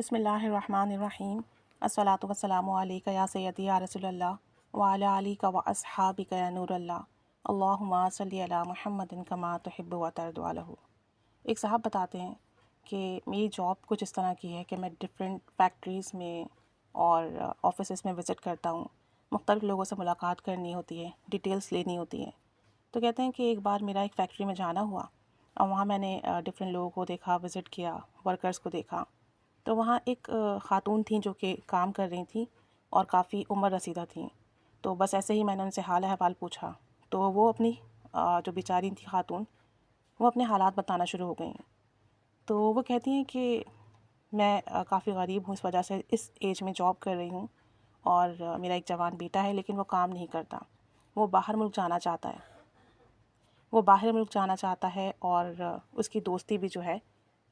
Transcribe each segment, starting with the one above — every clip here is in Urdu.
بسم اللہ الرحمن الرحیم الصلاۃ والسلام علیک یا سیدی یا رسول اللہ وعلی آلک و اصحابک یا نور اللہ اللہم صلی علی محمد کما تحب و ترضی عنہ۔ ایک صاحب بتاتے ہیں کہ میری جاب کچھ اس طرح کی ہے کہ میں ڈفرینٹ فیکٹریز میں اور آفیسز میں وزٹ کرتا ہوں، مختلف لوگوں سے ملاقات کرنی ہوتی ہے، ڈیٹیلز لینی ہوتی ہیں۔ تو کہتے ہیں کہ ایک بار میرا ایک فیکٹری میں جانا ہوا اور وہاں میں نے ڈفرینٹ لوگوں کو دیکھا، وزٹ کیا، ورکرز کو دیکھا۔ تو وہاں ایک خاتون تھیں جو کہ کام کر رہی تھیں اور کافی عمر رسیدہ تھیں۔ تو بس ایسے ہی میں نے ان سے حال احوال پوچھا تو وہ اپنی جو بیچاری تھی خاتون، وہ اپنے حالات بتانا شروع ہو گئیں۔ تو وہ کہتی ہیں کہ میں کافی غریب ہوں، اس وجہ سے اس ایج میں جاب کر رہی ہوں، اور میرا ایک جوان بیٹا ہے لیکن وہ کام نہیں کرتا، وہ باہر ملک جانا چاہتا ہے، وہ باہر ملک جانا چاہتا ہے اور اس کی دوستی بھی جو ہے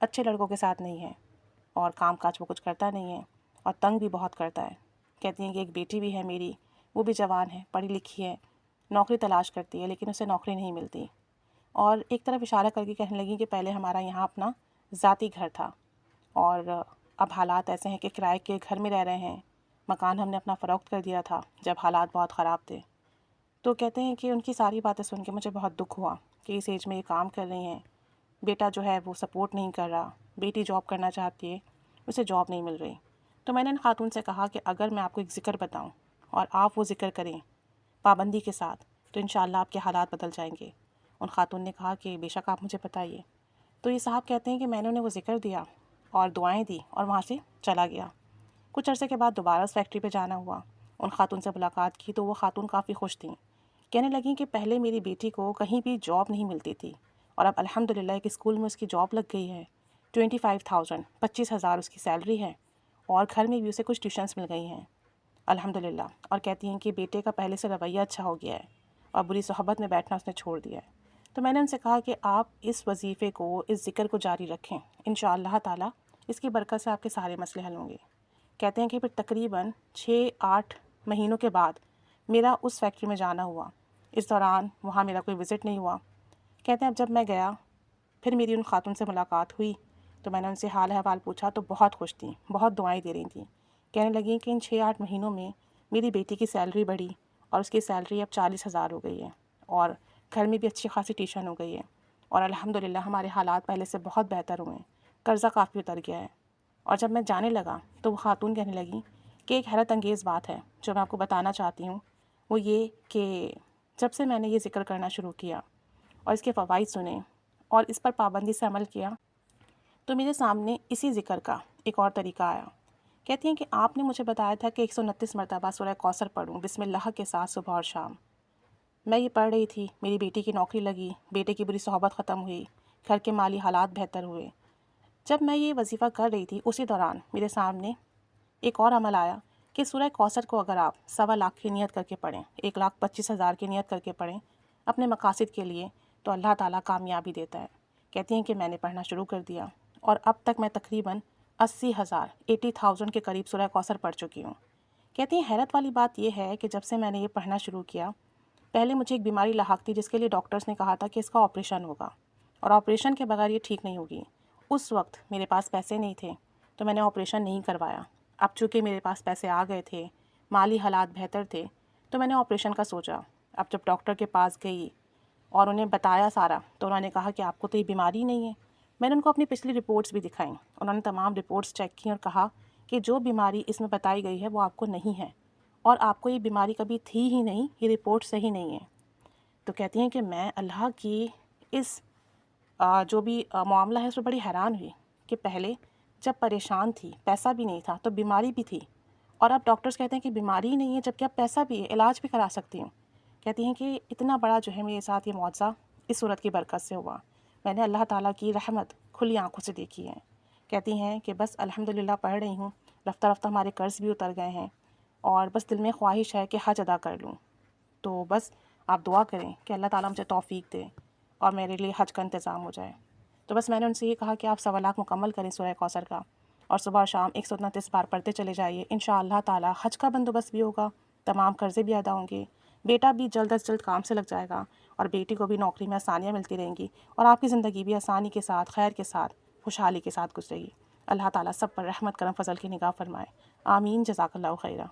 اچھے لڑکوں کے ساتھ نہیں ہے، اور کام کاج وہ کچھ کرتا نہیں ہے اور تنگ بھی بہت کرتا ہے۔ کہتی ہیں کہ ایک بیٹی بھی ہے میری، وہ بھی جوان ہے، پڑھی لکھی ہے، نوکری تلاش کرتی ہے لیکن اسے نوکری نہیں ملتی، اور ایک طرف اشارہ کر کے کہنے لگی کہ پہلے ہمارا یہاں اپنا ذاتی گھر تھا اور اب حالات ایسے ہیں کہ کرائے کے گھر میں رہ رہے ہیں، مکان ہم نے اپنا فروخت کر دیا تھا جب حالات بہت خراب تھے۔ تو کہتے ہیں کہ ان کی ساری باتیں سن کے مجھے بہت دکھ ہوا کہ اس ایج میں یہ کام کر رہی ہیں، بیٹا جو ہے وہ سپورٹ نہیں کر رہا، بیٹی جاب کرنا چاہتی ہے، اسے جاب نہیں مل رہی۔ تو میں نے ان خاتون سے کہا کہ اگر میں آپ کو ایک ذکر بتاؤں اور آپ وہ ذکر کریں پابندی کے ساتھ تو انشاءاللہ آپ کے حالات بدل جائیں گے۔ ان خاتون نے کہا کہ بے شک آپ مجھے بتائیے۔ تو یہ صاحب کہتے ہیں کہ میں نے انہیں وہ ذکر دیا اور دعائیں دی اور وہاں سے چلا گیا۔ کچھ عرصے کے بعد دوبارہ اس فیکٹری پہ جانا ہوا، ان خاتون سے ملاقات کی تو وہ خاتون کافی خوش تھیں، کہنے لگیں کہ پہلے میری بیٹی کو کہیں بھی جاب نہیں ملتی تھی اور اب الحمدللہ ایک اسکول میں اس کی جاب لگ گئی ہے، 25,000 25,000 اس کی سیلری ہے، اور گھر میں بھی اسے کچھ ٹیوشنس مل گئی ہیں الحمدللہ، اور کہتی ہیں کہ بیٹے کا پہلے سے رویہ اچھا ہو گیا ہے اور بری صحبت میں بیٹھنا اس نے چھوڑ دیا ہے۔ تو میں نے ان سے کہا کہ آپ اس وظیفے کو، اس ذکر کو جاری رکھیں، انشاءاللہ تعالیٰ اس کی برکت سے آپ کے سارے مسئلے حل ہوں گے۔ کہتے ہیں کہ پھر تقریباً 6-8 مہینوں کے بعد میرا اس فیکٹری میں جانا ہوا، اس دوران وہاں میرا کوئی وزٹ نہیں ہوا۔ کہتے ہیں اب جب میں گیا پھر میری ان خاتون سے ملاقات ہوئی تو میں نے ان سے حال احوال پوچھا تو بہت خوش تھیں، بہت دعائیں دے رہی تھیں، کہنے لگیں کہ ان 6-8 مہینوں میں میری بیٹی کی سیلری بڑھی اور اس کی سیلری اب 40,000 ہو گئی ہے، اور گھر میں بھی اچھی خاصی ٹیوشن ہو گئی ہے، اور الحمدللہ ہمارے حالات پہلے سے بہت بہتر ہوئے ہیں، قرضہ کافی اتر گیا ہے۔ اور جب میں جانے لگا تو وہ خاتون کہنے لگیں کہ ایک حیرت انگیز بات ہے جو میں آپ کو بتانا چاہتی ہوں، وہ یہ کہ جب سے میں نے یہ ذکر کرنا شروع کیا اور اس کے فوائد سنے اور اس پر پابندی سے عمل کیا تو میرے سامنے اسی ذکر کا ایک اور طریقہ آیا۔ کہتی ہیں کہ آپ نے مجھے بتایا تھا کہ 129 مرتبہ سورہ کوثر پڑھوں بسم اللہ کے ساتھ صبح اور شام۔ میں یہ پڑھ رہی تھی، میری بیٹی کی نوکری لگی، بیٹے کی بری صحبت ختم ہوئی، گھر کے مالی حالات بہتر ہوئے۔ جب میں یہ وظیفہ کر رہی تھی اسی دوران میرے سامنے ایک اور عمل آیا کہ سورہ کوثر کو اگر آپ 1.25 کی نیت کر کے پڑھیں، 1,25,000 کی نیت کر کے پڑھیں اپنے مقاصد کے لیے، تو اللہ تعالیٰ کامیابی دیتا ہے۔ کہتی ہیں کہ میں نے پڑھنا شروع کر دیا اور اب تک میں تقریباً 80,000 کے قریب سورہ کوثر پڑھ چکی ہوں۔ کہتی ہیں حیرت والی بات یہ ہے کہ جب سے میں نے یہ پڑھنا شروع کیا، پہلے مجھے ایک بیماری لاحق تھی جس کے لیے ڈاکٹرز نے کہا تھا کہ اس کا آپریشن ہوگا اور آپریشن کے بغیر یہ ٹھیک نہیں ہوگی۔ اس وقت میرے پاس پیسے نہیں تھے تو میں نے آپریشن نہیں کروایا۔ اب چونکہ میرے پاس پیسے آ گئے تھے، مالی حالات بہتر تھے، تو میں نے آپریشن کا سوچا۔ اب جب ڈاکٹر کے پاس گئی اور انہیں بتایا سارا تو انہوں نے کہا کہ آپ کو تو یہ بیماری نہیں ہے۔ میں نے ان کو اپنی پچھلی رپورٹس بھی دکھائیں، انہوں نے تمام رپورٹس چیک کی اور کہا کہ جو بیماری اس میں بتائی گئی ہے وہ آپ کو نہیں ہے، اور آپ کو یہ بیماری کبھی تھی ہی نہیں، یہ رپورٹ صحیح نہیں ہے۔ تو کہتی ہیں کہ میں اللہ کی اس جو بھی معاملہ ہے اس پر بڑی حیران ہوئی کہ پہلے جب پریشان تھی، پیسہ بھی نہیں تھا تو بیماری بھی تھی، اور اب ڈاکٹرز کہتے ہیں کہ بیماری ہی نہیں ہے جبکہ اب پیسہ بھی ہے، علاج بھی کرا سکتی ہوں۔ کہتی ہیں کہ اتنا بڑا جو ہے میرے ساتھ یہ معجزہ اس صورت کی برکت سے ہوا، میں نے اللہ تعالیٰ کی رحمت کھلی آنکھوں سے دیکھی ہے۔ کہتی ہیں کہ بس الحمدللہ پڑھ رہی ہوں، رفتہ رفتہ ہمارے قرض بھی اتر گئے ہیں، اور بس دل میں خواہش ہے کہ حج ادا کر لوں۔ تو بس آپ دعا کریں کہ اللہ تعالیٰ مجھے توفیق دے اور میرے لیے حج کا انتظام ہو جائے۔ تو بس میں نے ان سے یہ کہا کہ آپ 1.25 مکمل کریں سورہ کوثر کا، اور صبح اور شام 129 بار پڑھتے چلے جائیے، انشاءاللہ تعالیٰ حج کا بندوبست بھی ہوگا، تمام قرضے بھی ادا ہوں گے، بیٹا بھی جلد از جلد کام سے لگ جائے گا، اور بیٹی کو بھی نوکری میں آسانیاں ملتی رہیں گی، اور آپ کی زندگی بھی آسانی کے ساتھ، خیر کے ساتھ، خوشحالی کے ساتھ گزرے گی۔ اللہ تعالیٰ سب پر رحمت کرم فضل کی نگاہ فرمائے، آمین، جزاک اللہ خیرہ۔